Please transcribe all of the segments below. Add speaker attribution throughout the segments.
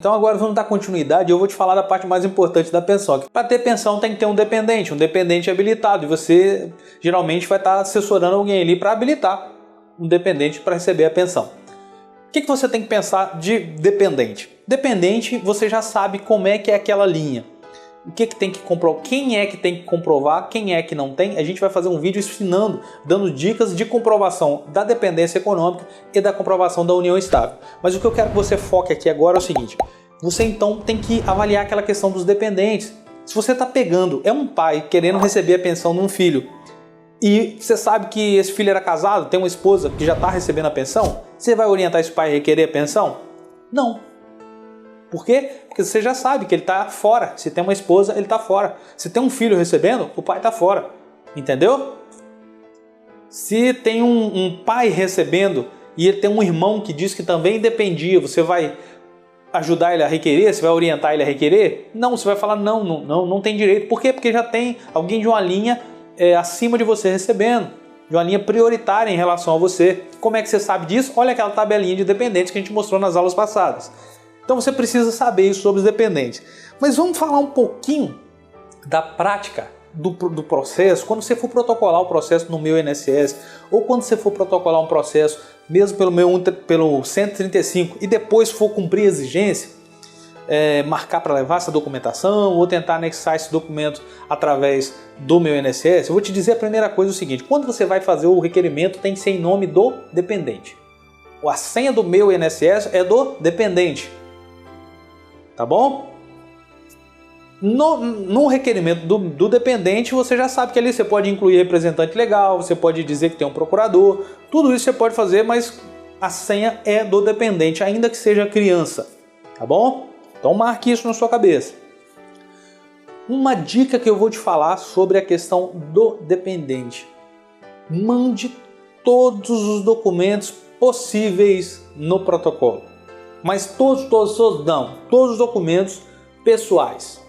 Speaker 1: Então agora vamos dar continuidade e eu vou te falar da parte mais importante da pensão. Para ter pensão tem que ter um dependente habilitado, e você geralmente vai estar assessorando alguém ali para habilitar um dependente para receber a pensão. O que você tem que pensar de dependente? Dependente, você já sabe como é que é aquela linha. O que tem que comprovar, quem é que tem que comprovar, quem é que não tem. A gente vai fazer um vídeo ensinando, dando dicas de comprovação da dependência econômica e da comprovação da união estável. Mas o que eu quero que você foque aqui agora é o seguinte: você então tem que avaliar aquela questão dos dependentes. Se você está pegando, é um pai querendo receber a pensão de um filho, e você sabe que esse filho era casado, tem uma esposa que já está recebendo a pensão, você vai orientar esse pai a requerer a pensão? Não. Por quê? Porque você já sabe que ele está fora. Se tem uma esposa, ele está fora. Se tem um filho recebendo, o pai está fora. Entendeu? Se tem um pai recebendo e ele tem um irmão que diz que também dependia, você vai ajudar ele a requerer? Você vai orientar ele a requerer? Não, você vai falar não tem direito. Por quê? Porque já tem alguém de uma linha acima de você recebendo, de uma linha prioritária em relação a você. Como é que você sabe disso? Olha aquela tabelinha de dependentes que a gente mostrou nas aulas passadas. Então você precisa saber isso sobre os dependentes. Mas vamos falar um pouquinho da prática do processo. Quando você for protocolar o processo no meu INSS, ou quando você for protocolar um processo mesmo pelo 135 e depois for cumprir a exigência, marcar para levar essa documentação ou tentar anexar esse documento através do meu INSS, eu vou te dizer a primeira coisa: o seguinte: quando você vai fazer o requerimento, tem que ser em nome do dependente. A senha do meu INSS é do dependente. Tá bom? No requerimento do dependente, você já sabe que ali você pode incluir representante legal, você pode dizer que tem um procurador, tudo isso você pode fazer, mas a senha é do dependente, ainda que seja criança. Tá bom? Então marque isso na sua cabeça. Uma dica que eu vou te falar sobre a questão do dependente: mande todos os documentos possíveis no protocolo. Mas todos os documentos pessoais.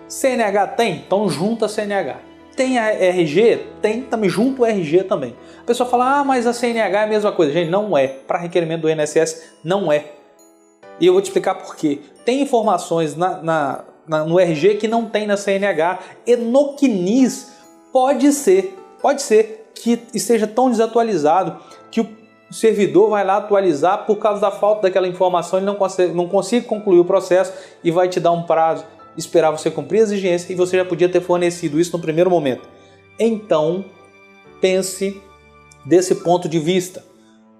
Speaker 1: CNH tem? Então junta a CNH. Tem a RG? Tem também, junto o RG também. A pessoa fala: mas a CNH é a mesma coisa. Gente, não é. Para requerimento do INSS, não é. E eu vou te explicar por quê. Tem informações no RG que não tem na CNH. E no CNIS pode ser que esteja tão desatualizado que o servidor vai lá atualizar, por causa da falta daquela informação, ele não consiga concluir o processo e vai te dar um prazo, esperar você cumprir a exigência, e você já podia ter fornecido isso no primeiro momento. Então, pense desse ponto de vista.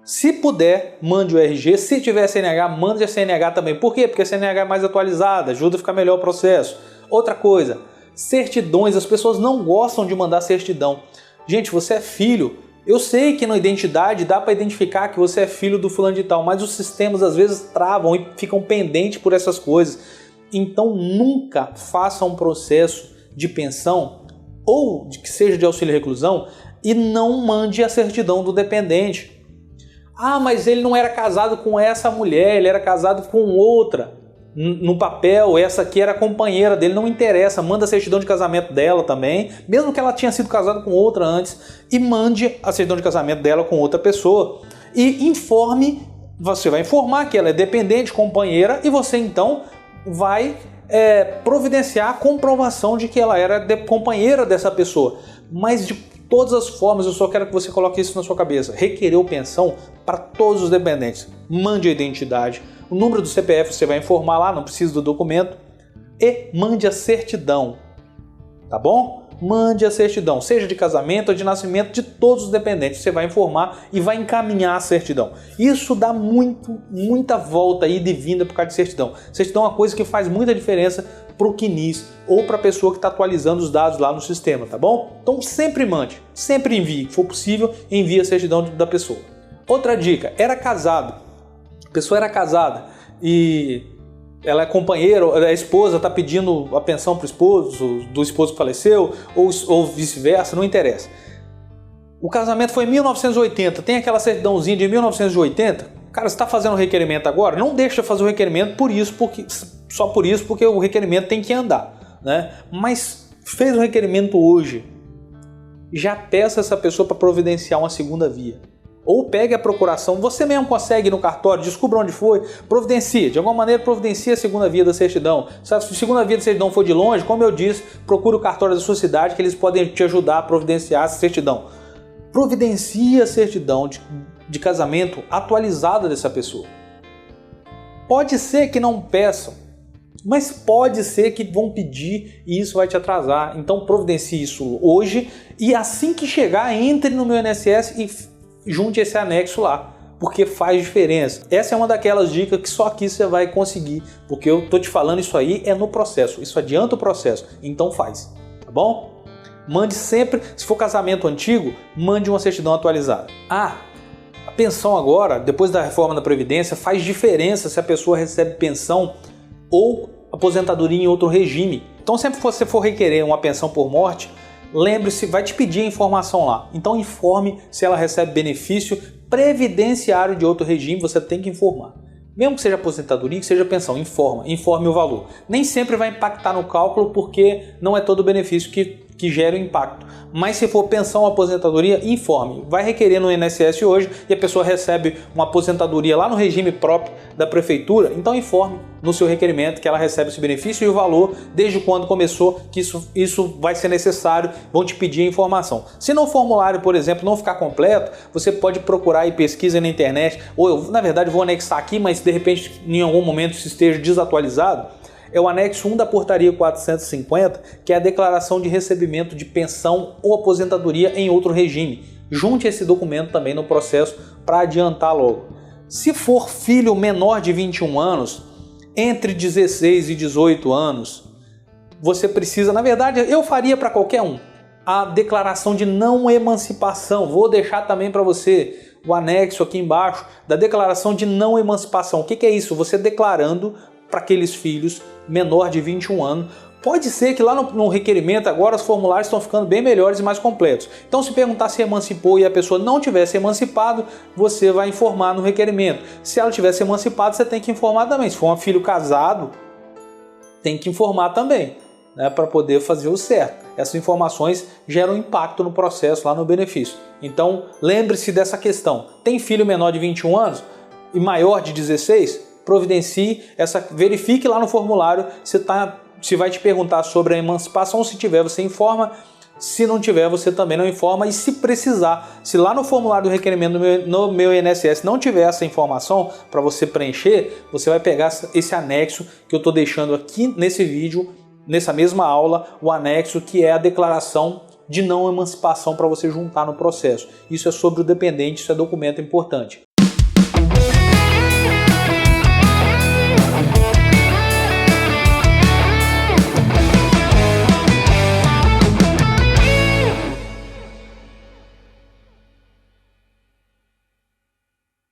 Speaker 1: Se puder, mande o RG. Se tiver CNH, mande a CNH também. Por quê? Porque a CNH é mais atualizada, ajuda a ficar melhor o processo. Outra coisa, certidões. As pessoas não gostam de mandar certidão. Gente, você é filho. Eu sei que na identidade dá para identificar que você é filho do fulano de tal, mas os sistemas às vezes travam e ficam pendentes por essas coisas. Então nunca faça um processo de pensão ou que seja de auxílio reclusão e não mande a certidão do dependente. Mas ele não era casado com essa mulher, ele era casado com outra. No papel, essa aqui era a companheira dele, não interessa, manda a certidão de casamento dela também, mesmo que ela tinha sido casada com outra antes, e mande a certidão de casamento dela com outra pessoa. E você vai informar que ela é dependente, companheira, e você então vai providenciar a comprovação de que ela era companheira dessa pessoa. Mas de todas as formas, eu só quero que você coloque isso na sua cabeça: requereu pensão para todos os dependentes. Mande a identidade, o número do CPF você vai informar lá, não precisa do documento, e mande a certidão, tá bom? Mande a certidão, seja de casamento ou de nascimento de todos os dependentes, você vai informar e vai encaminhar a certidão. Isso dá muita volta aí de vinda por causa de certidão. Certidão é uma coisa que faz muita diferença para o CNIS ou para a pessoa que está atualizando os dados lá no sistema, tá bom? Então sempre mande, sempre envie, se for possível, envie a certidão da pessoa. Outra dica: a pessoa era casada e ela é companheira, a esposa está pedindo a pensão para o esposo, do esposo que faleceu, ou vice-versa, não interessa. O casamento foi em 1980, tem aquela certidãozinha de 1980, cara, você está fazendo o requerimento agora, não deixa fazer o requerimento só por isso, porque o requerimento tem que andar, né? Mas fez o requerimento hoje, já peça essa pessoa para providenciar uma segunda via. Ou pegue a procuração, você mesmo consegue ir no cartório, descubra onde foi, providencia, de alguma maneira providencia a segunda via da certidão. Se a segunda via da certidão for de longe, como eu disse, procure o cartório da sua cidade que eles podem te ajudar a providenciar a certidão. Providencie a certidão de casamento atualizada dessa pessoa. Pode ser que não peçam, mas pode ser que vão pedir e isso vai te atrasar. Então providencie isso hoje e assim que chegar, entre no meu INSS e junte esse anexo lá, porque faz diferença. Essa é uma daquelas dicas que só aqui você vai conseguir, porque eu tô te falando isso aí é no processo, isso adianta o processo, então faz, tá bom? Mande sempre, se for casamento antigo, mande uma certidão atualizada. A pensão agora, depois da reforma da Previdência, faz diferença se a pessoa recebe pensão ou aposentadoria em outro regime. Então sempre que você for requerer uma pensão por morte, lembre-se, vai te pedir a informação lá. Então informe se ela recebe benefício previdenciário de outro regime, você tem que informar. Mesmo que seja aposentadoria, que seja pensão, informe o valor. Nem sempre vai impactar no cálculo porque não é todo o benefício que gera o impacto. Mas se for pensão ou aposentadoria, informe. Vai requerer no INSS hoje e a pessoa recebe uma aposentadoria lá no regime próprio da prefeitura, então informe no seu requerimento que ela recebe esse benefício e o valor, desde quando começou, que isso vai ser necessário, vão te pedir a informação. Se no formulário, por exemplo, não ficar completo, você pode procurar e pesquisa na internet, ou eu, na verdade, vou anexar aqui, mas de repente, em algum momento, se esteja desatualizado, é o anexo 1 da portaria 450, que é a declaração de recebimento de pensão ou aposentadoria em outro regime. Junte esse documento também no processo para adiantar logo. Se for filho menor de 21 anos, entre 16 e 18 anos, você precisa, na verdade, eu faria para qualquer um, a declaração de não emancipação. Vou deixar também para você o anexo aqui embaixo da declaração de não emancipação. O que é isso? Você declarando para aqueles filhos menor de 21 anos. Pode ser que lá no requerimento agora os formulários estão ficando bem melhores e mais completos. Então se perguntar se emancipou e a pessoa não tivesse emancipado, você vai informar no requerimento. Se ela tivesse emancipado, você tem que informar também. Se for um filho casado, tem que informar também, né, para poder fazer o certo. Essas informações geram impacto no processo lá no benefício. Então lembre-se dessa questão. Tem filho menor de 21 anos e maior de 16? Providencie, verifique lá no formulário se vai te perguntar sobre a emancipação. Se tiver, você informa. Se não tiver, você também não informa. E se precisar, se lá no formulário do requerimento no meu INSS não tiver essa informação para você preencher, você vai pegar esse anexo que eu estou deixando aqui nesse vídeo, nessa mesma aula, o anexo que é a declaração de não emancipação para você juntar no processo. Isso é sobre o dependente, isso é documento importante.